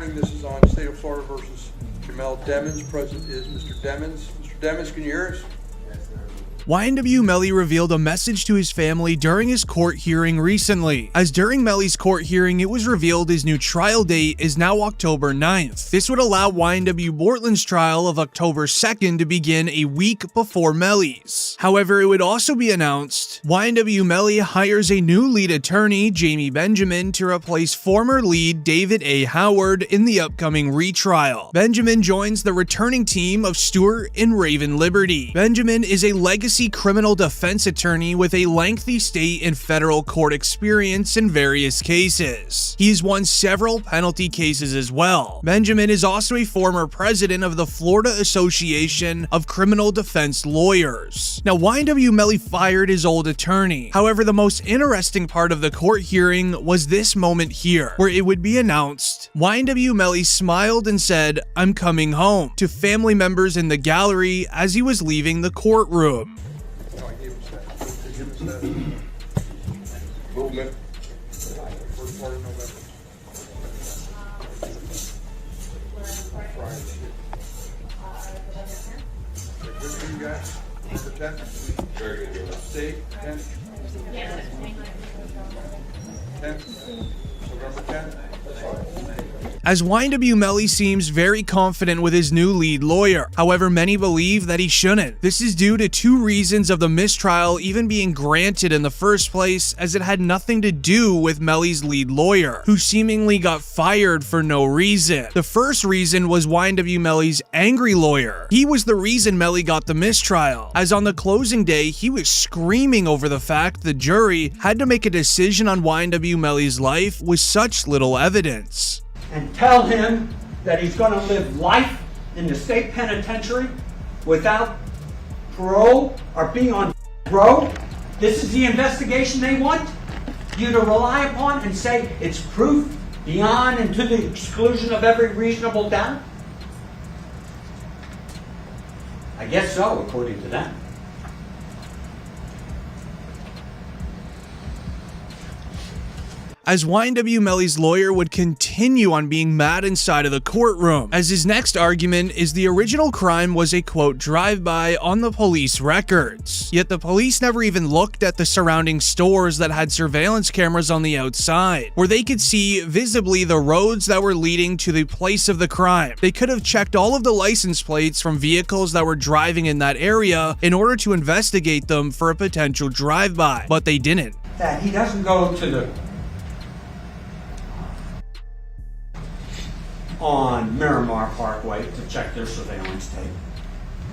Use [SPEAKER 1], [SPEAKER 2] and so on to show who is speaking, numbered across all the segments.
[SPEAKER 1] morning. This is on State of Florida versus Jamel Demmons. Present is Mr. Demmons. Mr. Demmons, can you hear us?
[SPEAKER 2] wy1su Melly revealed a message to his family during his court hearing recently, as during Melly's court hearing it was revealed his new trial date is now October 9th. This would allow wy1su Bortland's trial of October 2nd to begin a week before Melly's. However, it would also be announced wy1su Melly hires a new lead attorney, Jamie Benjamin, to replace former lead David A. Howard in the upcoming retrial. Benjamin joins the returning team of Stewart and Raven Liberty. Benjamin is a legacy criminal defense attorney with a lengthy state and federal court experience in various cases. He's won several penalty cases as well. Benjamin is also a former president of the Florida Association of Criminal Defense Lawyers. Now, wy1su Melly fired his old attorney. However, the most interesting part of the court hearing was this moment here, where it would be announced wy1su Melly smiled and said, "I'm coming home," to family members in the gallery as he was leaving the courtroom.
[SPEAKER 1] No, I gave him that. Give us that. Movement. First part of November. Friday. Good for you guys? Number 10? Very good. State, 10? 10? November 10? That's fine.
[SPEAKER 2] As wy1su Melly seems very confident with his new lead lawyer. However, many believe that he shouldn't. This is due to two reasons of the mistrial even being granted in the first place, as it had nothing to do with Melly's lead lawyer, who seemingly got fired for no reason. The first reason was wy1su Melly's angry lawyer. He was the reason Melly got the mistrial, as on the closing day, he was screaming over the fact the jury had to make a decision on wy1su Melly's life with such little evidence.
[SPEAKER 3] And tell him that he's going to live life in the state penitentiary without parole or being on row. This is the investigation they want you to rely upon and say it's proof beyond and to the exclusion of every reasonable doubt? I guess so, according to them.
[SPEAKER 2] As wy1su Melly's lawyer would continue on being mad inside of the courtroom, as his next argument is the original crime was a quote drive-by on the police records. Yet the police never even looked at the surrounding stores that had surveillance cameras on the outside, where they could see visibly the roads that were leading to the place of the crime. They could have checked all of the license plates from vehicles that were driving in that area in order to investigate them for a potential drive-by, but they didn't.
[SPEAKER 3] That he doesn't go to the on Miramar Parkway to check their surveillance tape.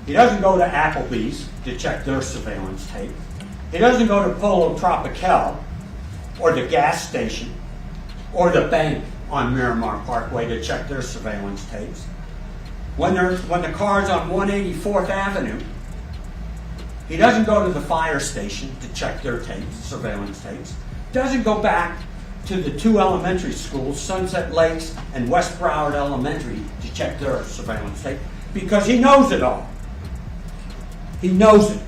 [SPEAKER 3] He doesn't go to Applebee's to check their surveillance tape. He doesn't go to Polo Tropical or the gas station or the bank on Miramar Parkway to check their surveillance tapes. When the car's on 184th Avenue, he doesn't go to the fire station to check their tapes, surveillance tapes. Doesn't go back to the two elementary schools, Sunset Lakes and West Broward Elementary, to check their surveillance tape, because he knows it all. He knows it.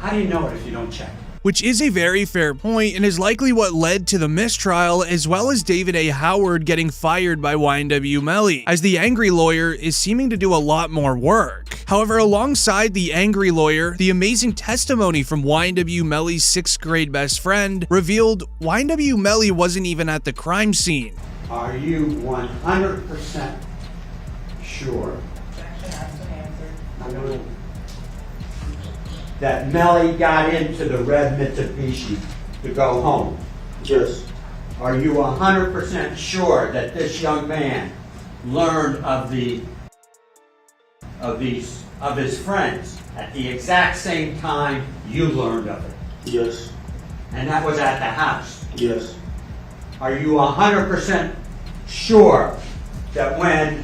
[SPEAKER 3] How do you know it if you don't check?
[SPEAKER 2] Which is a very fair point and is likely what led to the mistrial, as well as David A. Howard getting fired by wy1su Melly, as the angry lawyer is seeming to do a lot more work. However, alongside the angry lawyer, the amazing testimony from wy1su Melly's 6th grade best friend revealed wy1su Melly wasn't even at the crime scene.
[SPEAKER 3] Are you 100% sure that Melly got into the red Mitsubishi to go home?
[SPEAKER 4] Yes.
[SPEAKER 3] Are you 100% sure that this young man learned of his friends at the exact same time you learned of it?
[SPEAKER 4] Yes.
[SPEAKER 3] And that was at the house?
[SPEAKER 4] Yes.
[SPEAKER 3] Are you 100% sure that when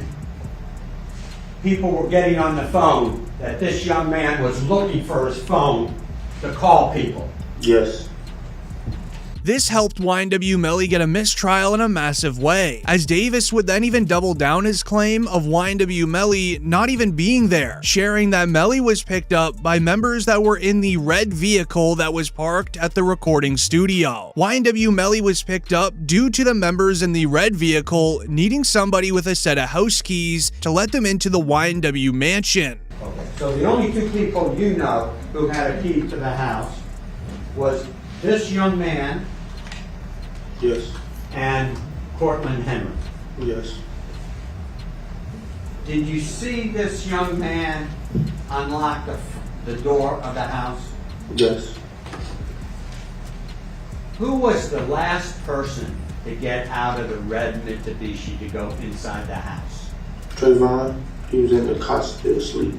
[SPEAKER 3] people were getting on the phone, that this young man was looking for his phone to call people?
[SPEAKER 4] Yes.
[SPEAKER 2] This helped wy1su Melly get a mistrial in a massive way, as Davis would then even double down his claim of wy1su Melly not even being there, sharing that Melly was picked up by members that were in the red vehicle that was parked at the recording studio. wy1su Melly was picked up due to the members in the red vehicle needing somebody with a set of house keys to let them into the wy1su mansion.
[SPEAKER 3] Okay, so the only two people you know who had a key to the house was this young man
[SPEAKER 1] Yes.
[SPEAKER 3] and Cortland Henry.
[SPEAKER 1] Yes.
[SPEAKER 3] Did you see this young man unlock the door of the house?
[SPEAKER 1] Yes.
[SPEAKER 3] Who was the last person to get out of the red Mitsubishi to go inside the house?
[SPEAKER 1] Trayvon, he was in the cot still asleep.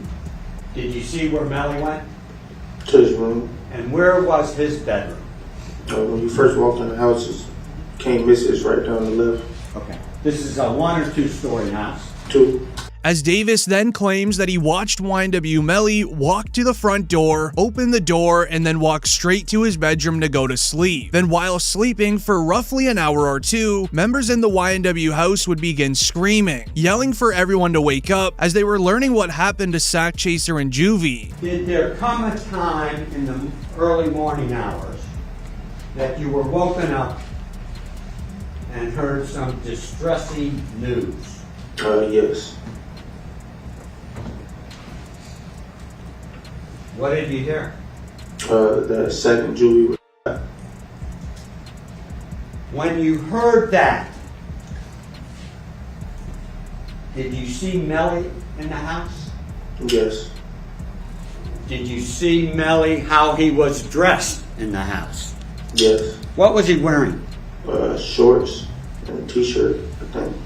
[SPEAKER 3] Did you see where Melly went?
[SPEAKER 1] To his room.
[SPEAKER 3] And where was his bedroom?
[SPEAKER 1] When you first walked in the house, it came message right down the left.
[SPEAKER 3] Okay. This is a 1 or 2 story house.
[SPEAKER 1] 2.
[SPEAKER 2] As Davis then claims that he watched wy1su Melly walk to the front door, open the door, and then walk straight to his bedroom to go to sleep. Then while sleeping for roughly an hour or two, members in the wy1su house would begin screaming, yelling for everyone to wake up as they were learning what happened to Sack Chaser and Juvie.
[SPEAKER 3] Did there come a time in the early morning hours that you were woken up and heard some distressing news?
[SPEAKER 1] Yes.
[SPEAKER 3] What did you hear?
[SPEAKER 1] The second Julie was
[SPEAKER 3] When you heard that, did you see Melly in the house?
[SPEAKER 1] Yes.
[SPEAKER 3] Did you see Melly how he was dressed in the house?
[SPEAKER 1] Yes.
[SPEAKER 3] What was he wearing?
[SPEAKER 1] Shorts and a t-shirt, I think.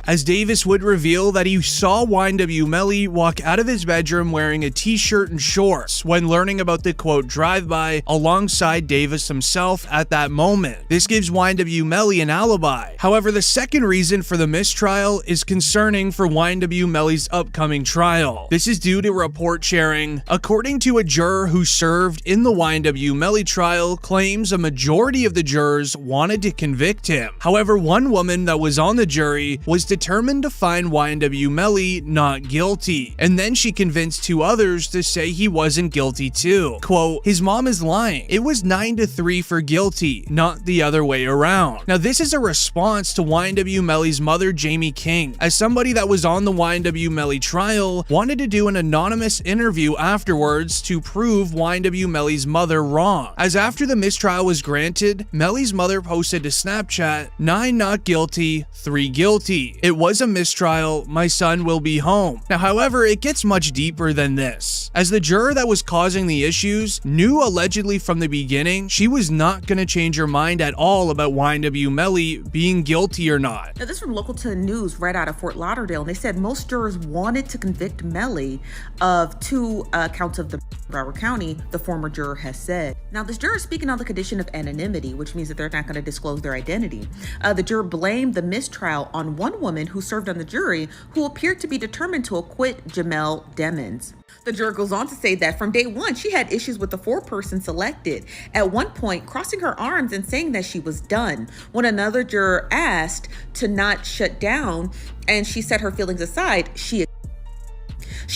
[SPEAKER 2] As Davis would reveal that he saw wy1su Melly walk out of his bedroom wearing a t-shirt and shorts when learning about the quote drive-by alongside Davis himself at that moment. This gives wy1su Melly an alibi. However, the second reason for the mistrial is concerning for wy1su Melly's upcoming trial. This is due to report sharing. According to a juror who served in the wy1su Melly trial, claims a majority of the jurors wanted to convict him. However, one woman that was on the jury was determined to find wy1su Melly not guilty, and then she convinced 2 others to say he wasn't guilty too. Quote, his mom is lying. It was 9-3 for guilty, not the other way around. Now this is a response to wy1su Melly's mother, Jamie King, as somebody that was on the wy1su Melly trial wanted to do an anonymous interview afterwards to prove wy1su Melly's mother wrong. As after the mistrial was granted, Melly's mother posted to Snapchat, 9 not guilty, 3 guilty. It was a mistrial. My son will be home. Now, however, it gets much deeper than this, as the juror that was causing the issues knew allegedly from the beginning she was not going to change her mind at all about wy1su Melly being guilty or not.
[SPEAKER 4] Now, this is from Local 10 News right out of Fort Lauderdale. And they said most jurors wanted to convict Melly of 2 counts of the Broward County, the former juror has said. Now, this juror is speaking on the condition of anonymity, which means that they're not going to disclose their identity. The juror blamed the mistrial on one woman who served on the jury who appeared to be determined to acquit Jamel Demmons. The juror goes on to say that from day one, she had issues with the 4-person selected, at one point crossing her arms and saying that she was done. When another juror asked to not shut down and she set her feelings aside, she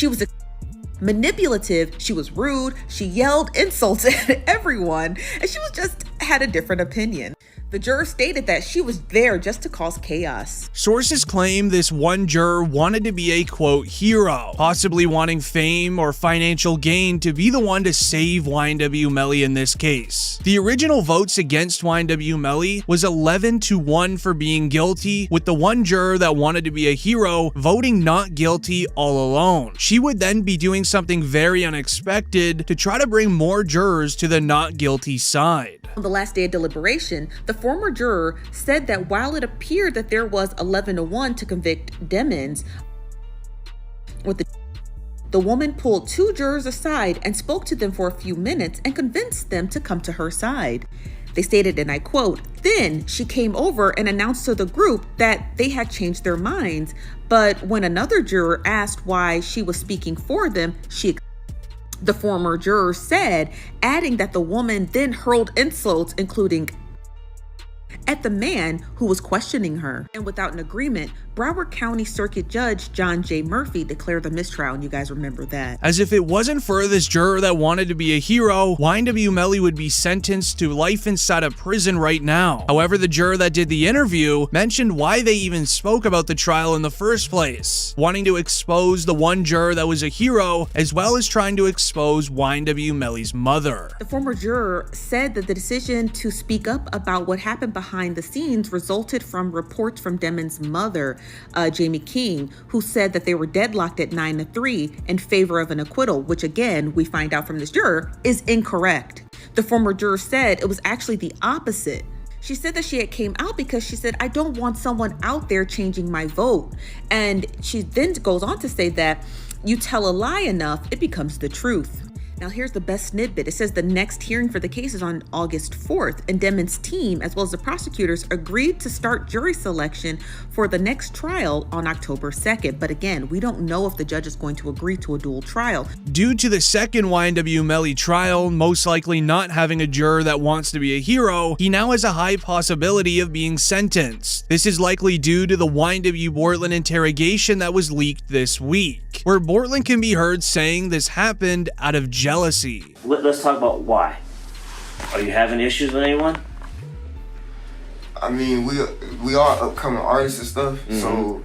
[SPEAKER 4] was manipulative, she was rude, she yelled insults at everyone, and she was just had a different opinion. The juror stated that she was there just to cause chaos.
[SPEAKER 2] Sources claim this one juror wanted to be a quote hero, possibly wanting fame or financial gain to be the one to save wy1su Melly in this case. The original votes against wy1su Melly was 11-1 for being guilty, with the one juror that wanted to be a hero voting not guilty all alone. She would then be doing something very unexpected to try to bring more jurors to the not guilty side.
[SPEAKER 4] On the last day of deliberation, the former juror said that while it appeared that there was 11-1 to convict Demmons, with the woman pulled 2 jurors aside and spoke to them for a few minutes and convinced them to come to her side. They stated, and I quote, "Then she came over and announced to the group that they had changed their minds, but when another juror asked why she was speaking for them, the former juror said, adding that the woman then hurled insults, including at the man who was questioning her. And without an agreement, Broward County Circuit Judge John J. Murphy declared the mistrial, and you guys remember that.
[SPEAKER 2] As if it wasn't for this juror that wanted to be a hero, wy1su Melly would be sentenced to life inside a prison right now. However, the juror that did the interview mentioned why they even spoke about the trial in the first place, wanting to expose the one juror that was a hero, as well as trying to expose wy1su Melly's mother.
[SPEAKER 4] The former juror said that the decision to speak up about what happened behind the scenes resulted from reports from Demon's mother, Jamie King, who said that they were deadlocked at 9-3 in favor of an acquittal, which again, we find out from this juror, is incorrect. The former juror said it was actually the opposite. She said that she had came out because she said, I don't want someone out there changing my vote. And she then goes on to say that you tell a lie enough, it becomes the truth. Now here's the best snippet. It says the next hearing for the case is on August 4th, and Demon's team, as well as the prosecutors, agreed to start jury selection for the next trial on October 2nd. But again, we don't know if the judge is going to agree to a dual trial.
[SPEAKER 2] Due to the second wy1su Melly trial most likely not having a juror that wants to be a hero, he now has a high possibility of being sentenced. This is likely due to the wy1su Bortland interrogation that was leaked this week, where Bortland can be heard saying this happened out of jealousy.
[SPEAKER 5] Let's talk about why. Are you having issues with anyone?
[SPEAKER 1] I mean, we are upcoming artists and stuff, so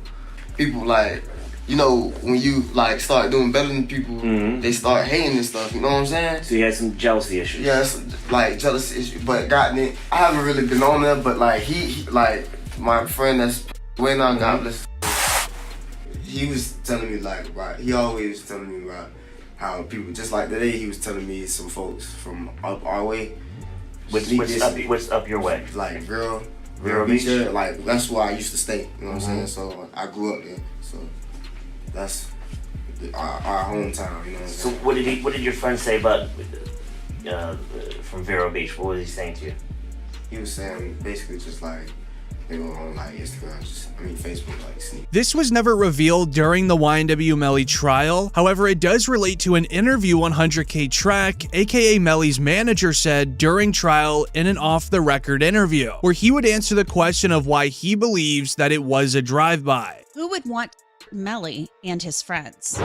[SPEAKER 1] people like, you know, when you like start doing better than people, they start hating and stuff. You know what I'm saying?
[SPEAKER 5] So you had some jealousy issues.
[SPEAKER 1] Yeah, it's like jealousy issues. But goddamn, I haven't really been on there. But like he like my friend that's way now, God bless. He was telling me like, right. He always was telling me about how people, just like today, he was telling me some folks from up our way.
[SPEAKER 5] What's up your way?
[SPEAKER 1] Like Vero
[SPEAKER 5] Beach?
[SPEAKER 1] Beach. Like that's where I used to stay. You know what I'm saying? So I grew up there. So that's our hometown. You know what I'm
[SPEAKER 5] So
[SPEAKER 1] saying?
[SPEAKER 5] what did your friend say about from Vero Beach? What was he saying to you?
[SPEAKER 1] He was saying basically just like they were on like Instagram, Facebook, like sneak.
[SPEAKER 2] This was never revealed during the wy1su Melly trial. However, it does relate to an interview on 100K Track, aka Melly's manager said during trial in an off-the-record interview, where he would answer the question of why he believes that it was a drive-by.
[SPEAKER 6] Who would want Melly and his friends?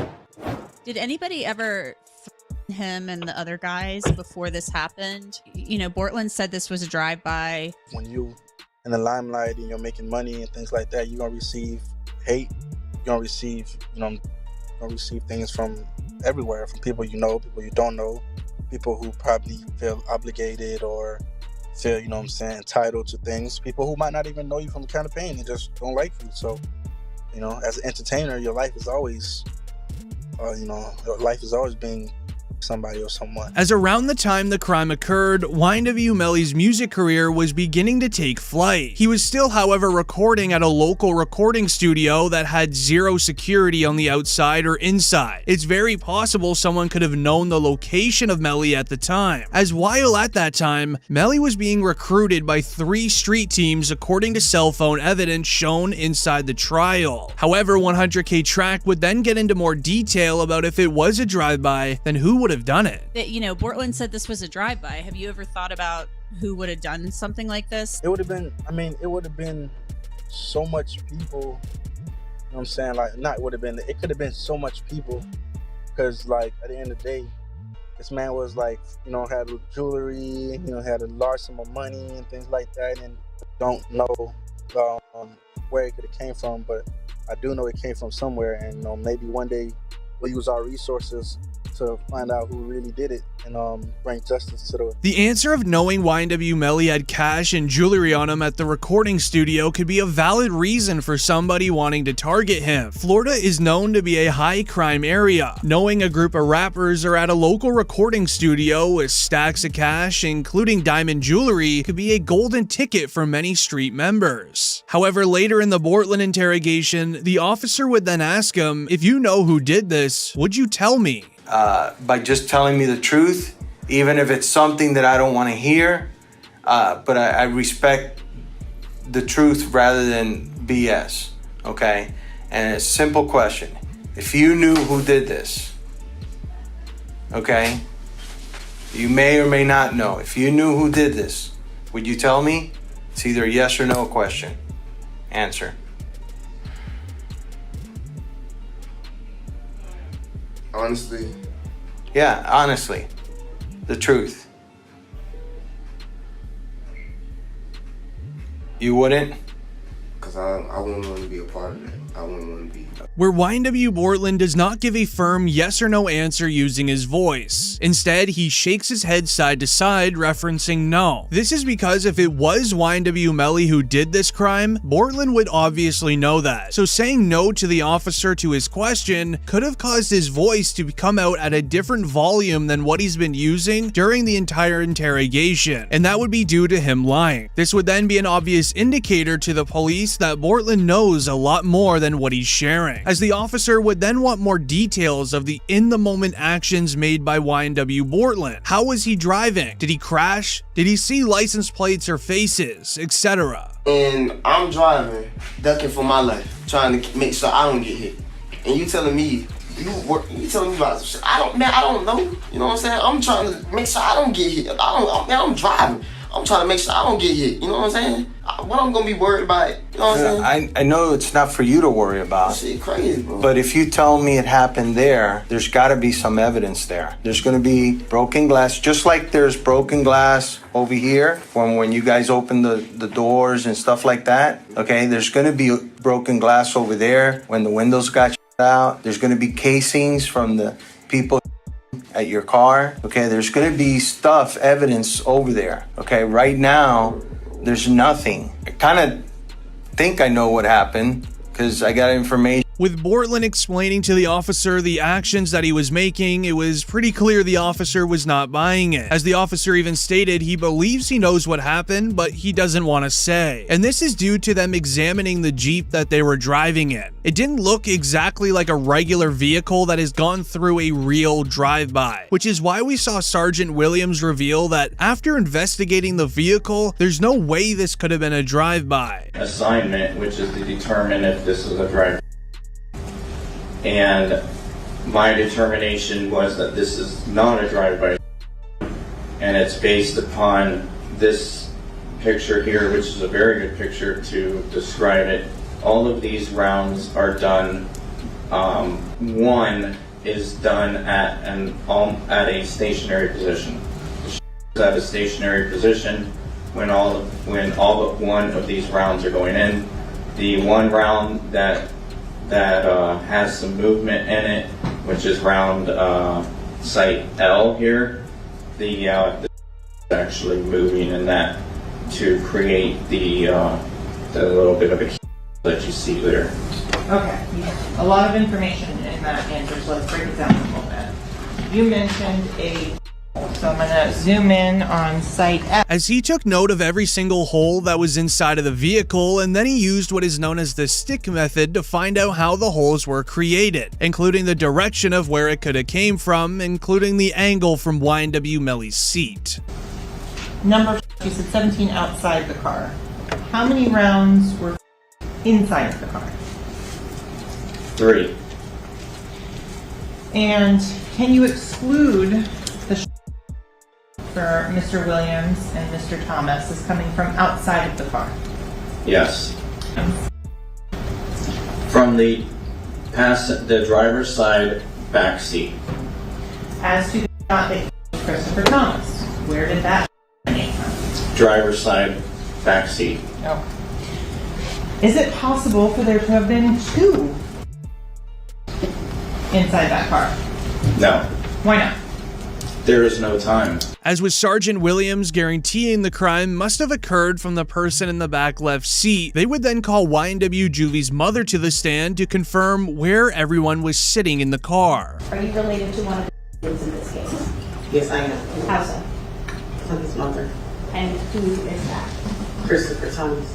[SPEAKER 6] Did anybody ever threaten him and the other guys before this happened? You know, Bortland said this was a drive-by.
[SPEAKER 7] When you in the limelight and you're making money and things like that, you're gonna receive hate. You're gonna receive, things from everywhere, from people you know, people you don't know, people who probably feel obligated or feel, entitled to things, people who might not even know you from the campaign and just don't like you. So, as an entertainer, your life is always, being somebody or someone.
[SPEAKER 2] As around the time the crime occurred, wy1su Melly's music career was beginning to take flight. He was still, however, recording at a local recording studio that had zero security on the outside or inside. It's very possible someone could have known the location of Melly at the time, as while at that time, Melly was being recruited by 3 street teams according to cell phone evidence shown inside the trial. However, 100K Track would then get into more detail about if it was a drive-by, then who would have done it.
[SPEAKER 6] Bortland said this was a drive-by. Have you ever thought about who would have done something like this?
[SPEAKER 7] It would have been so much people, it could have been so much people, because like at the end of the day, this man was like, had jewelry, had a large sum of money and things like that, and don't know where it could have came from, but I do know it came from somewhere, and maybe one day we'll use our resources to find out who really did it and bring justice to
[SPEAKER 2] The answer of knowing wy1su Melly had cash and jewelry on him at the recording studio could be a valid reason for somebody wanting to target him. Florida is known to be a high crime area. Knowing a group of rappers are at a local recording studio with stacks of cash, including diamond jewelry, could be a golden ticket for many street members. However, later in the Bortland interrogation, the officer would then ask him, if you know who did this, would you tell me?
[SPEAKER 8] By just telling me the truth, even if it's something that I don't want to hear, but I respect the truth rather than BS, okay? And a simple question. If you knew who did this, okay? You may or may not know. If you knew who did this, would you tell me? It's either a yes or no question. Answer.
[SPEAKER 1] Honestly.
[SPEAKER 8] Yeah, honestly. The truth. You wouldn't?
[SPEAKER 1] Because I wouldn't want to be a part of that. I wouldn't want to be.
[SPEAKER 2] Where wy1su Bortland does not give a firm yes or no answer using his voice. Instead, he shakes his head side to side, referencing no. This is because if it was wy1su Melly who did this crime, Bortland would obviously know that. So saying no to the officer to his question could have caused his voice to come out at a different volume than what he's been using during the entire interrogation, and that would be due to him lying. This would then be an obvious indicator to the police that Bortland knows a lot more than what he's sharing, as the officer would then want more details of the in-the-moment actions made by wy1su Bortland. How was he driving? Did he crash? Did he see license plates or faces, etc.?
[SPEAKER 1] And I'm driving, ducking for my life, trying to make sure I don't get hit. And you telling me, you telling me about some shit. I don't know. You know what I'm saying? I'm trying to make sure I don't get hit. I'm driving. I'm trying to make sure I don't get hit. You know what I'm saying? What I'm gonna be worried about? You know what I'm saying?
[SPEAKER 8] I know it's not for you to worry about.
[SPEAKER 1] Shit crazy, bro.
[SPEAKER 8] But if you tell me it happened there's got to be some evidence there. There's going to be broken glass, just like there's broken glass over here when you guys open the doors and stuff like that. Okay, there's going to be broken glass over there when the windows got out. There's going to be casings from the people at your car. Okay, there's going to be evidence over there. Okay, right now there's nothing. I kind of think I know what happened because I got information.
[SPEAKER 2] With Bortland explaining to the officer the actions that he was making, it was pretty clear the officer was not buying it. As the officer even stated, he believes he knows what happened, but he doesn't want to say. And this is due to them examining the Jeep that they were driving in. It didn't look exactly like a regular vehicle that has gone through a real drive-by, which is why we saw Sergeant Williams reveal that after investigating the vehicle, there's no way this could have been a drive-by.
[SPEAKER 9] Assignment, which is to determine if this is a drive-by. And my determination was that this is not a drive-by, and it's based upon this picture here, which is a very good picture to describe it. All of these rounds are done. One is done at a stationary position. The at a stationary position when all but one of these rounds are going in. The one round that has some movement in it, which is round site L here. The actually moving in that to create the little bit of a that you see there.
[SPEAKER 10] Okay, a lot of information in that answer, so let's break it down a little bit. You mentioned so I'm gonna zoom in on site F.
[SPEAKER 2] As he took note of every single hole that was inside of the vehicle, and then he used what is known as the stick method to find out how the holes were created, including the direction of where it could have came from, including the angle from wy1su Melly's seat.
[SPEAKER 10] Number, you said 17 outside the car. How many rounds were inside the car?
[SPEAKER 9] 3.
[SPEAKER 10] And can you exclude the for Mr. Williams and Mr. Thomas is coming from outside of the car?
[SPEAKER 9] Yes. From the driver's side back seat.
[SPEAKER 10] As to the shot that Christopher Thomas, where did that come from?
[SPEAKER 9] Driver's side back seat.
[SPEAKER 10] Oh. Is it possible for there to have been 2 inside that car?
[SPEAKER 9] No.
[SPEAKER 10] Why not?
[SPEAKER 9] There is no time.
[SPEAKER 2] As with Sergeant Williams guaranteeing the crime must have occurred from the person in the back left seat, they would then call wy1su Juvie's mother to the stand to confirm where everyone was sitting in the car.
[SPEAKER 11] Are you related to one of the victims in this case?
[SPEAKER 12] Yes, I am.
[SPEAKER 11] How so?
[SPEAKER 12] I'm his mother.
[SPEAKER 11] And who is that?
[SPEAKER 12] Christopher Thomas.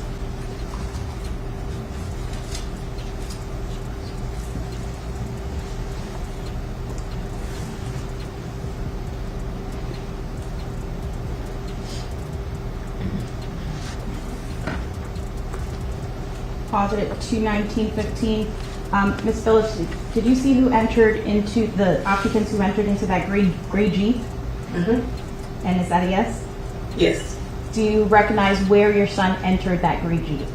[SPEAKER 11] Positive 21915. Ms. Phillips, did you see who entered into the occupants who entered into that gray Jeep?
[SPEAKER 12] Mm-hmm.
[SPEAKER 11] And is that a yes?
[SPEAKER 12] Yes.
[SPEAKER 11] Do you recognize where your son entered that gray Jeep?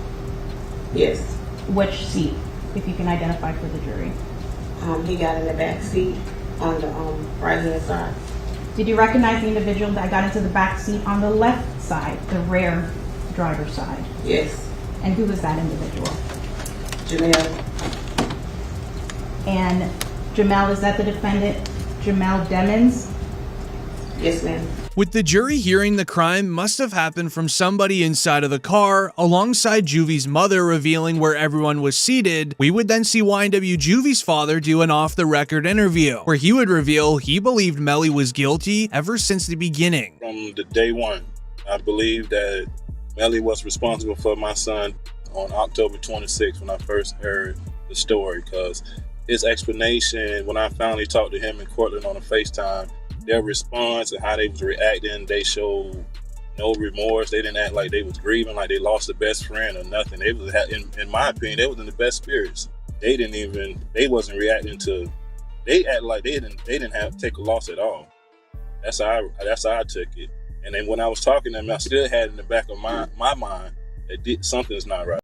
[SPEAKER 12] Yes.
[SPEAKER 11] Which seat, if you can identify for the jury?
[SPEAKER 12] He got in the back seat on the right hand side.
[SPEAKER 11] Did you recognize the individual that got into the back seat on the left side, the rear driver's side?
[SPEAKER 12] Yes.
[SPEAKER 11] And who was that individual?
[SPEAKER 12] Jamel.
[SPEAKER 11] And Jamel, is that the defendant, Jamel Demons?
[SPEAKER 12] Yes, ma'am.
[SPEAKER 2] With the jury hearing the crime must have happened from somebody inside of the car, alongside Juvie's mother revealing where everyone was seated, we would then see wy1su Juvie's father do an off-the-record interview, where he would reveal he believed Melly was guilty ever since the beginning.
[SPEAKER 13] From the day one, I believe that Melly was responsible for my son on October 26th when I first heard the story, because his explanation when I finally talked to him in Cortland on a FaceTime, their response and how they was reacting, they showed no remorse. They didn't act like they was grieving, like they lost a best friend or nothing. They was, in my opinion, they was in the best spirits. They wasn't reacting to, they act like they didn't have to take a loss at all. That's how I took it. And then when I was talking to them, I still had in the back of my mind that something's not right.